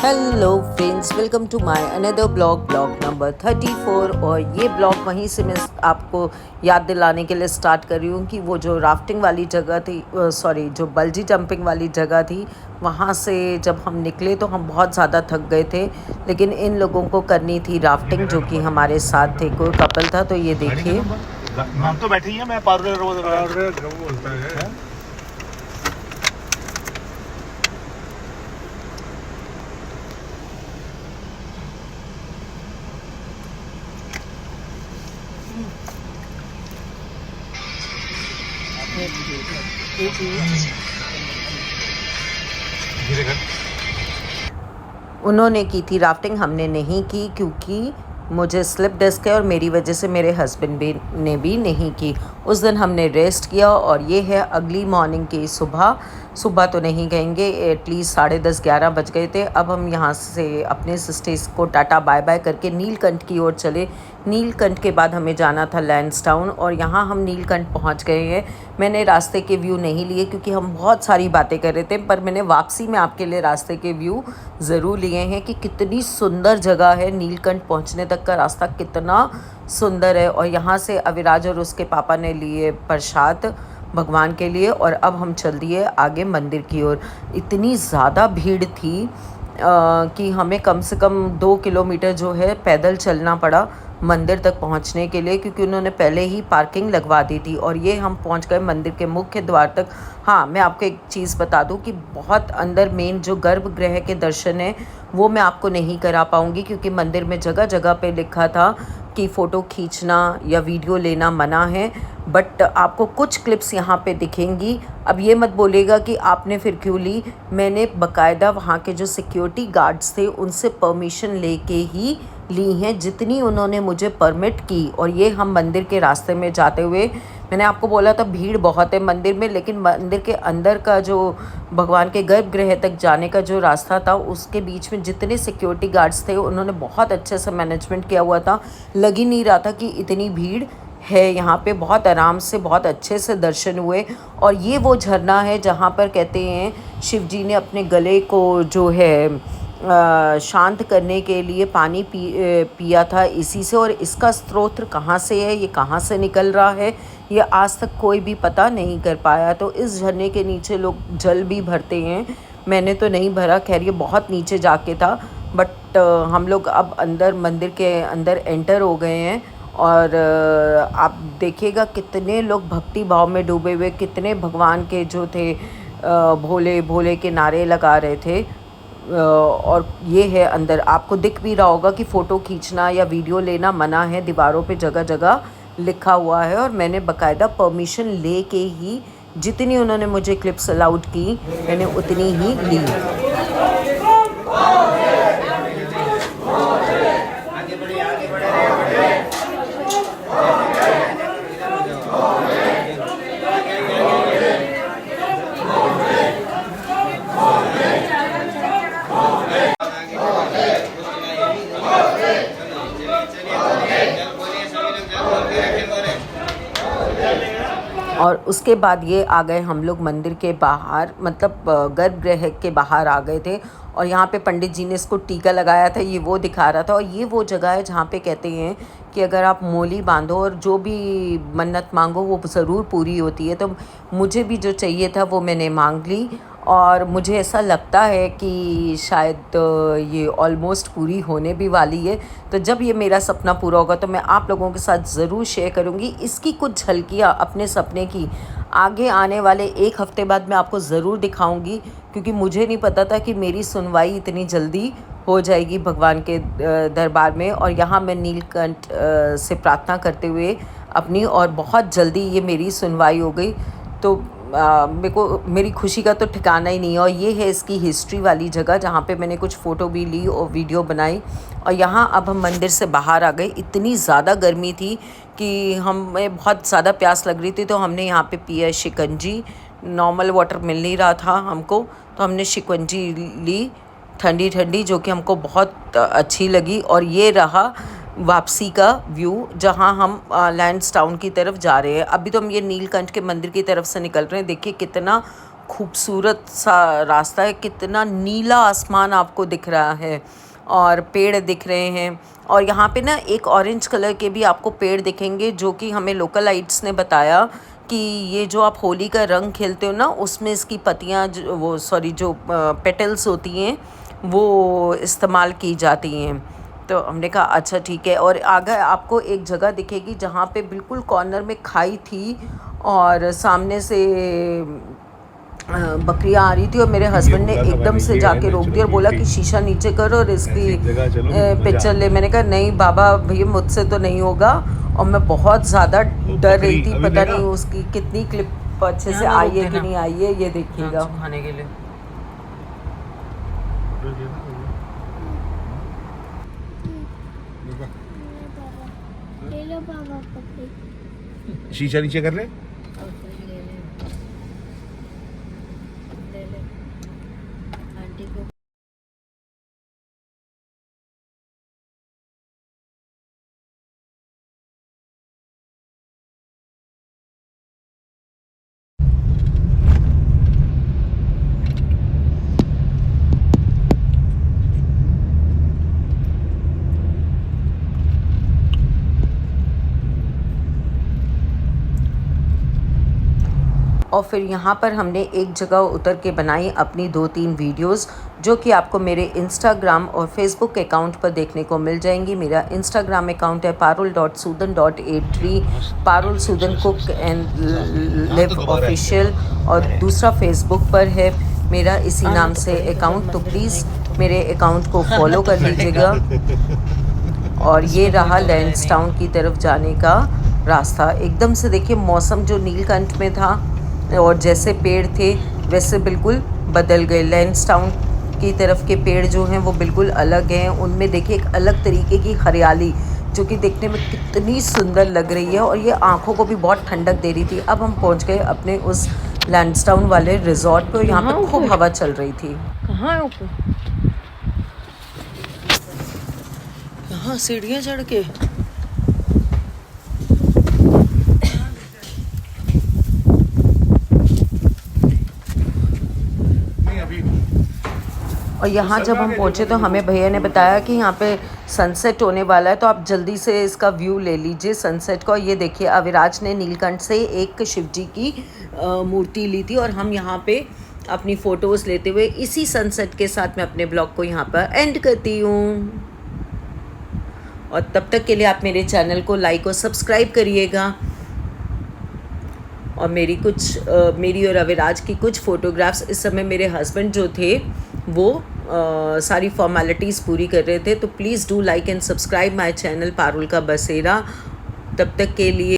Hello friends, welcome to my another blog number 34। और ये blog वहीं से मैं आपको याद दिलाने के लिए स्टार्ट कर रही हूँ कि वो जो राफ्टिंग वाली जगह थी, जो बल्जी जंपिंग वाली जगह थी, वहाँ से जब हम निकले तो हम बहुत ज़्यादा थक गए थे। लेकिन इन लोगों को करनी थी राफ्टिंग, जो कि हमारे साथ थे, कोई कपल था। तो ये देखिए, हम तो बैठे ही हैं। मैं पार्लर बोलता है। उन्होंने की थी राफ्टिंग, हमने नहीं की क्योंकि मुझे स्लिप डिस्क है और मेरी वजह से मेरे हस्बैंड ने भी नहीं की। उस दिन हमने रेस्ट किया और ये है अगली मॉर्निंग की सुबह तो नहीं कहेंगे, एटलीस्ट 10:30-11 बज गए थे। अब हम यहाँ से अपने सिस्टर्स को टाटा बाय बाय करके नीलकंठ की ओर चले। नीलकंठ के बाद हमें जाना था लैंसडाउन और यहाँ हम नीलकंठ पहुँच गए हैं। मैंने रास्ते के व्यू नहीं लिए क्योंकि हम बहुत सारी बातें कर रहे थे, पर मैंने वापसी में आपके लिए रास्ते के व्यू ज़रूर लिए हैं कि कितनी सुंदर जगह है। नीलकंठ पहुँचने तक का रास्ता कितना सुंदर है। और यहाँ से अविराज और उसके पापा ने लिए प्रसाद भगवान के लिए और अब हम चल दिए आगे मंदिर की ओर। इतनी ज़्यादा भीड़ थी कि हमें कम से कम 2 किलोमीटर जो है पैदल चलना पड़ा मंदिर तक पहुंचने के लिए, क्योंकि उन्होंने पहले ही पार्किंग लगवा दी थी। और ये हम पहुंच गए मंदिर के मुख्य द्वार तक। हाँ, मैं आपको एक चीज़ बता दूं कि बहुत अंदर मेन जो गर्भगृह के दर्शन है वो मैं आपको नहीं करा पाऊँगी, क्योंकि मंदिर में जगह जगह पे लिखा था कि फ़ोटो खींचना या वीडियो लेना मना है। बट आपको कुछ क्लिप्स यहाँ पे दिखेंगी। अब ये मत बोलिएगा कि आपने फिर क्यों ली। मैंने बाकायदा वहाँ के जो सिक्योरिटी गार्ड्स थे उनसे परमिशन लेके ही ली हैं, जितनी उन्होंने मुझे परमिट की। और ये हम मंदिर के रास्ते में जाते हुए, मैंने आपको बोला था भीड़ बहुत है मंदिर में, लेकिन मंदिर के अंदर का जो भगवान के गर्भगृह तक जाने का जो रास्ता था उसके बीच में जितने सिक्योरिटी गार्ड्स थे उन्होंने बहुत अच्छे से मैनेजमेंट किया हुआ था। लग ही नहीं रहा था कि इतनी भीड़ है यहाँ पे। बहुत आराम से, बहुत अच्छे से दर्शन हुए। और ये वो झरना है जहाँ पर कहते हैं शिव जी ने अपने गले को जो है शांत करने के लिए पानी पिया था इसी से। और इसका स्रोत कहाँ से है, ये कहाँ से निकल रहा है, ये आज तक कोई भी पता नहीं कर पाया। तो इस झरने के नीचे लोग जल भी भरते हैं। मैंने तो नहीं भरा, खैर ये बहुत नीचे जाके था। बट हम लोग अब अंदर मंदिर के अंदर एंटर हो गए हैं। और आप देखिएगा कितने लोग भक्ति भाव में डूबे हुए, कितने भगवान के जो थे भोले भोले के नारे लगा रहे थे। और ये है अंदर, आपको दिख भी रहा होगा कि फ़ोटो खींचना या वीडियो लेना मना है, दीवारों पे जगह जगह लिखा हुआ है। और मैंने बाकायदा परमिशन ले के ही, जितनी उन्होंने मुझे क्लिप्स अलाउड की मैंने उतनी ही ली। और उसके बाद ये आ गए हम लोग मंदिर के बाहर, मतलब गर्भगृह के बाहर आ गए थे। और यहाँ पे पंडित जी ने इसको टीका लगाया था, ये वो दिखा रहा था। और ये वो जगह है जहाँ पे कहते हैं कि अगर आप मोली बांधो और जो भी मन्नत मांगो वो ज़रूर पूरी होती है। तो मुझे भी जो चाहिए था वो मैंने मांग ली। और मुझे ऐसा लगता है कि शायद ये ऑलमोस्ट पूरी होने भी वाली है। तो जब ये मेरा सपना पूरा होगा तो मैं आप लोगों के साथ ज़रूर शेयर करूँगी इसकी कुछ झलकियाँ अपने सपने की। आगे आने वाले 1 हफ़्ते बाद मैं आपको ज़रूर दिखाऊंगी, क्योंकि मुझे नहीं पता था कि मेरी सुनवाई इतनी जल्दी हो जाएगी भगवान के दरबार में। और यहाँ मैं नीलकंठ से प्रार्थना करते हुए अपनी, और बहुत जल्दी ये मेरी सुनवाई हो गई। तो मेरे को मेरी खुशी का तो ठिकाना ही नहीं है। और ये है इसकी हिस्ट्री वाली जगह जहाँ पे मैंने कुछ फ़ोटो भी ली और वीडियो बनाई। और यहाँ अब हम मंदिर से बाहर आ गए। इतनी ज़्यादा गर्मी थी कि हमें बहुत ज़्यादा प्यास लग रही थी, तो हमने यहाँ पे पिया शिकंजी। नॉर्मल वाटर मिल नहीं रहा था हमको, तो हमने शिकंजी ली ठंडी ठंडी, जो कि हमको बहुत अच्छी लगी। और ये रहा वापसी का व्यू जहां हम लैंसडाउन की तरफ जा रहे हैं। अभी तो हम ये नीलकंठ के मंदिर की तरफ से निकल रहे हैं। देखिए कितना खूबसूरत सा रास्ता है, कितना नीला आसमान आपको दिख रहा है और पेड़ दिख रहे हैं। और यहाँ पे ना एक ऑरेंज कलर के भी आपको पेड़ दिखेंगे, जो कि हमें लोकलाइट्स ने बताया कि ये जो आप होली का रंग खेलते हो ना, उसमें इसकी पत्तियाँ जो पेटल्स होती हैं वो इस्तेमाल की जाती हैं। तो हमने कहा अच्छा ठीक है। और आगे आपको एक जगह दिखेगी जहाँ पे बिल्कुल कॉर्नर में खाई थी और सामने से बकरियाँ आ रही थी और मेरे हस्बैंड ने एकदम से जाके रोक दिया और बोला कि शीशा नीचे करो और इसकी पिक्चर ले। मैंने कहा नहीं बाबा भैया मुझसे तो नहीं होगा। और मैं बहुत ज़्यादा डर रही थी, पता नहीं उसकी कितनी क्लिप अच्छे से आई है कि नहीं आई है, ये देखिएगा। खाने के लिए शीशा नीचे कर ले। और फिर यहाँ पर हमने एक जगह उतर के बनाई अपनी 2-3 वीडियोस, जो कि आपको मेरे इंस्टाग्राम और फेसबुक अकाउंट पर देखने को मिल जाएंगी। मेरा इंस्टाग्राम अकाउंट है parul.sudan.83, Parul Sudan cook and live official, और दूसरा फेसबुक पर है मेरा इसी नाम से अकाउंट। तो प्लीज़ मेरे अकाउंट को फॉलो कर लीजिएगा। और ये रहा लैंसडाउन की तरफ जाने का रास्ता। एकदम से देखिए मौसम जो नीलकंठ में था और जैसे पेड़ थे वैसे बिल्कुल बदल गए। लैंसडाउन की तरफ के पेड़ जो हैं वो बिल्कुल अलग हैं, उनमें देखिए एक अलग तरीके की हरियाली जो कि देखने में कितनी सुंदर लग रही है और ये आँखों को भी बहुत ठंडक दे रही थी। अब हम पहुंच गए अपने उस लैंसडाउन वाले रिजॉर्ट पे। यहाँ पे खूब हवा चल रही थी। कहाँ है ऊपर? यहाँ सीढ़ियाँ चढ़ के और यहाँ जब हम पहुँचे तो हमें भैया ने बताया कि यहाँ पे सनसेट होने वाला है, तो आप जल्दी से इसका व्यू ले लीजिए सनसेट का। ये देखिए अविराज ने नीलकंठ से एक शिव जी की मूर्ति ली थी और हम यहाँ पे अपनी फ़ोटोज़ लेते हुए इसी सनसेट के साथ मैं अपने ब्लॉग को यहाँ पर एंड करती हूँ। और तब तक के लिए आप मेरे चैनल को लाइक और सब्सक्राइब करिएगा। और मेरी और अविराज की कुछ फ़ोटोग्राफ्स, इस समय मेरे हस्बैंड जो थे वो सारी फॉर्मेलिटीज़ पूरी कर रहे थे। तो please do like and subscribe my channel Parul का बसेरा। तब तक के लिए